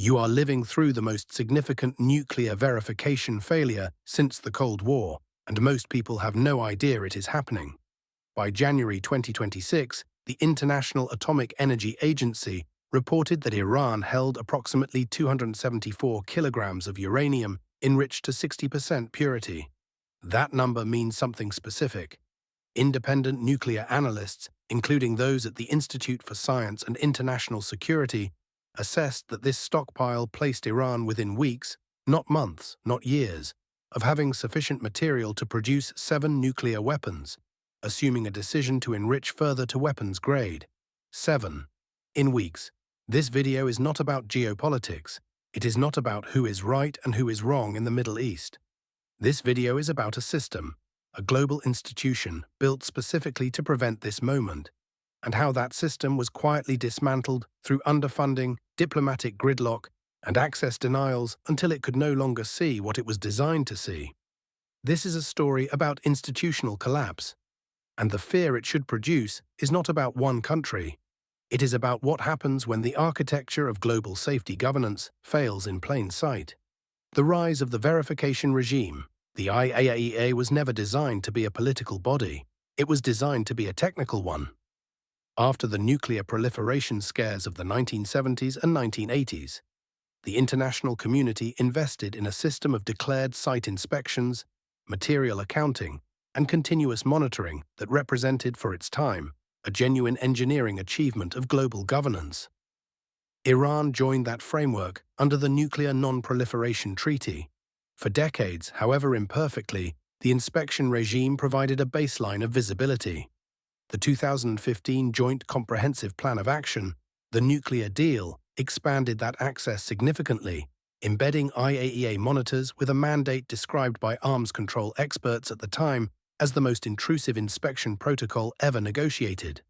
You are living through the most significant nuclear verification failure since the Cold War, and most people have no idea it is happening. By January 2026, the International Atomic Energy Agency reported that Iran held approximately 274 kilograms of uranium enriched to 60% purity. That number means something specific. Independent nuclear analysts, including those at the Institute for Science and International Security, assessed that this stockpile placed Iran within weeks, not months, not years, of having sufficient material to produce 7 nuclear weapons, assuming a decision to enrich further to weapons grade. 7. In weeks. This video is not about geopolitics. It is not about who is right and who is wrong in the Middle East. This video is about a system, a global institution built specifically to prevent this moment, and how that system was quietly dismantled through underfunding, diplomatic gridlock, and access denials until it could no longer see what it was designed to see. This is a story about institutional collapse, and the fear it should produce is not about one country. It is about what happens when the architecture of global safety governance fails in plain sight. The rise of the verification regime. The IAEA was never designed to be a political body. It was designed to be a technical one. After the nuclear proliferation scares of the 1970s and 1980s, the international community invested in a system of declared site inspections, material accounting, and continuous monitoring that represented, for its time, a genuine engineering achievement of global governance. Iran joined that framework under the Nuclear Non-Proliferation Treaty. For decades, however imperfectly, the inspection regime provided a baseline of visibility. The 2015 Joint Comprehensive Plan of Action, the Nuclear Deal, expanded that access significantly, embedding IAEA monitors with a mandate described by arms control experts at the time as the most intrusive inspection protocol ever negotiated.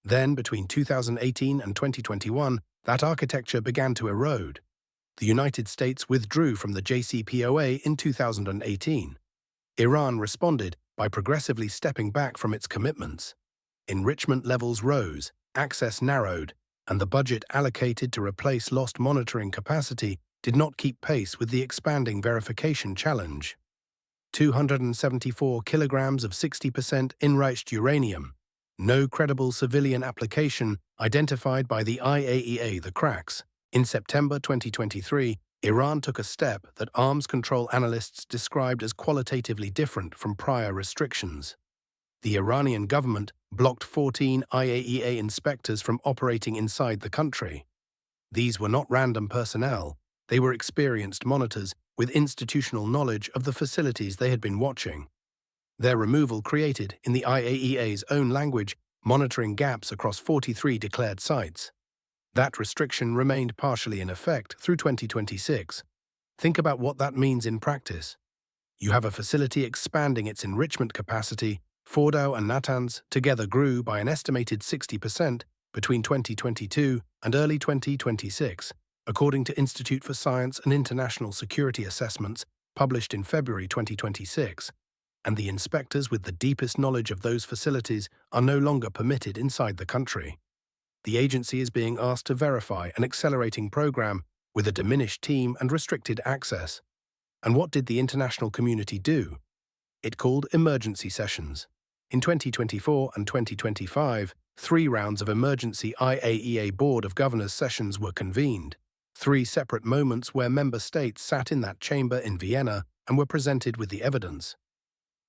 Then, between 2018 and 2021, that architecture began to erode. The United States withdrew from the JCPOA in 2018. Iran responded by progressively stepping back from its commitments. Enrichment levels rose, access narrowed, and the budget allocated to replace lost monitoring capacity did not keep pace with the expanding verification challenge. 274 kilograms of 60% enriched uranium. No credible civilian application identified by the IAEA. The cracks. In September 2023, Iran took a step that arms control analysts described as qualitatively different from prior restrictions. The Iranian government blocked 14 IAEA inspectors from operating inside the country. These were not random personnel. They were experienced monitors with institutional knowledge of the facilities they had been watching. Their removal created, in the IAEA's own language, monitoring gaps across 43 declared sites. That restriction remained partially in effect through 2026. Think about what that means in practice. You have a facility expanding its enrichment capacity. Fordow and Natanz together grew by an estimated 60% between 2022 and early 2026, according to Institute for Science and International Security assessments published in February 2026, and the inspectors with the deepest knowledge of those facilities are no longer permitted inside the country. The agency is being asked to verify an accelerating program with a diminished team and restricted access. And what did the international community do? It called emergency sessions. In 2024 and 2025, 3 rounds of emergency IAEA Board of Governors sessions were convened. 3 separate moments where member states sat in that chamber in Vienna and were presented with the evidence.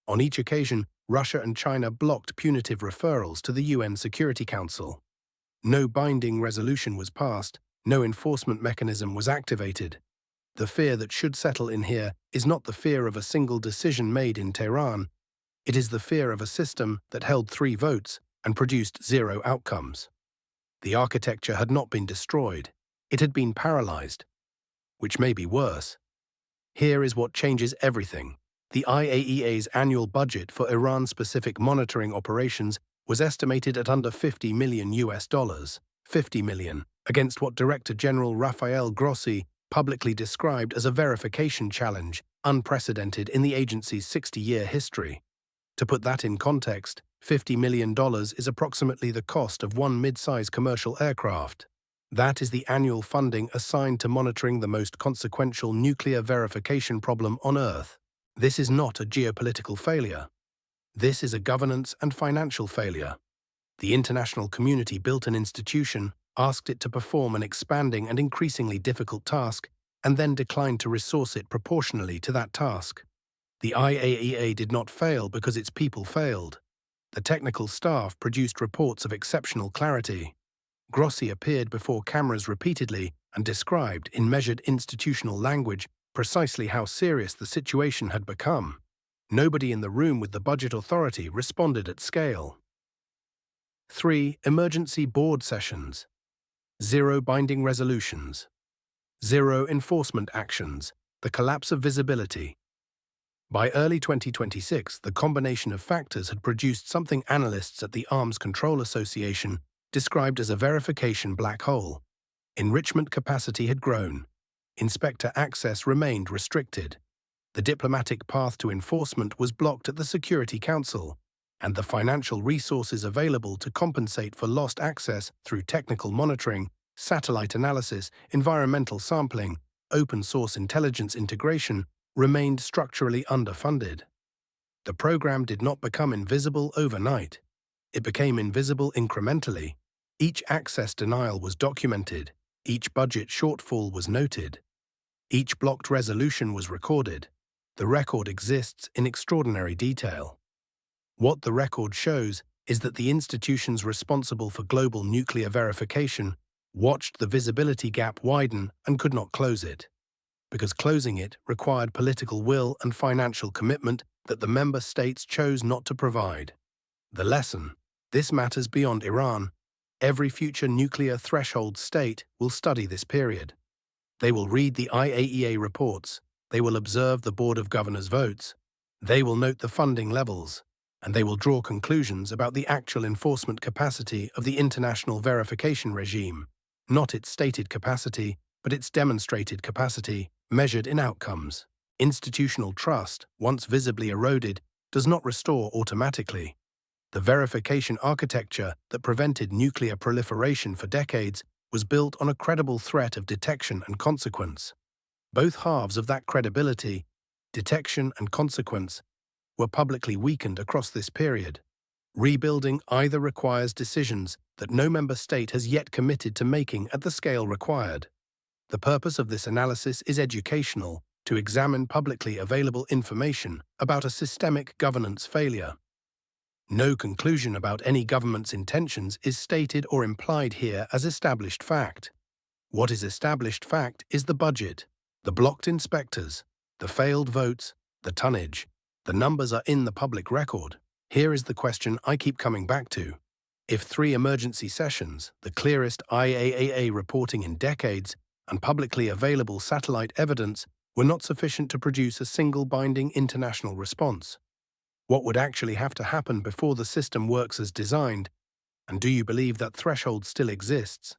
On each occasion, Russia and China blocked punitive referrals to the UN Security Council. No binding resolution was passed, no enforcement mechanism was activated. The fear that should settle in here is not the fear of a single decision made in Tehran. It is the fear of a system that held 3 votes and produced 0 outcomes. The architecture had not been destroyed. It had been paralyzed, which may be worse. Here is what changes everything. The IAEA's annual budget for Iran-specific monitoring operations was estimated at under $50 million US, 50 million, against what Director General Rafael Grossi publicly described as a verification challenge unprecedented in the agency's 60-year history. To put that in context, $50 million is approximately the cost of one mid-size commercial aircraft. That is the annual funding assigned to monitoring the most consequential nuclear verification problem on Earth. This is not a geopolitical failure. This is a governance and financial failure. The international community built an institution, asked it to perform an expanding and increasingly difficult task, and then declined to resource it proportionally to that task. The IAEA did not fail because its people failed. The technical staff produced reports of exceptional clarity. Grossi appeared before cameras repeatedly and described, in measured institutional language, precisely how serious the situation had become. Nobody in the room with the budget authority responded at scale. 3. Emergency board sessions. 0 binding resolutions. 0 enforcement actions. The collapse of visibility. By early 2026, the combination of factors had produced something analysts at the Arms Control Association described as a verification black hole. Enrichment capacity had grown. Inspector access remained restricted. The diplomatic path to enforcement was blocked at the Security Council, and the financial resources available to compensate for lost access through technical monitoring, satellite analysis, environmental sampling, open-source intelligence integration remained structurally underfunded. The program did not become invisible overnight. It became invisible incrementally. Each access denial was documented. Each budget shortfall was noted. Each blocked resolution was recorded. The record exists in extraordinary detail. What the record shows is that the institutions responsible for global nuclear verification watched the visibility gap widen and could not close it, because closing it required political will and financial commitment that the member states chose not to provide. The lesson: this matters beyond Iran. Every future nuclear threshold state will study this period. They will read the IAEA reports. They will observe the Board of Governors votes. They will note the funding levels, and they will draw conclusions about the actual enforcement capacity of the international verification regime, not its stated capacity, but its demonstrated capacity, measured in outcomes. Institutional trust, once visibly eroded, does not restore automatically. The verification architecture that prevented nuclear proliferation for decades was built on a credible threat of detection and consequence. Both halves of that credibility, detection and consequence, were publicly weakened across this period. Rebuilding either requires decisions that no member state has yet committed to making at the scale required. The purpose of this analysis is educational, to examine publicly available information about a systemic governance failure. No conclusion about any government's intentions is stated or implied here as established fact. What is established fact is the budget, the blocked inspectors, the failed votes, the tonnage. The numbers are in the public record. Here is the question I keep coming back to. If 3 emergency sessions, the clearest IAEA reporting in decades, and publicly available satellite evidence were not sufficient to produce a single binding international response, what would actually have to happen before the system works as designed? And do you believe that threshold still exists?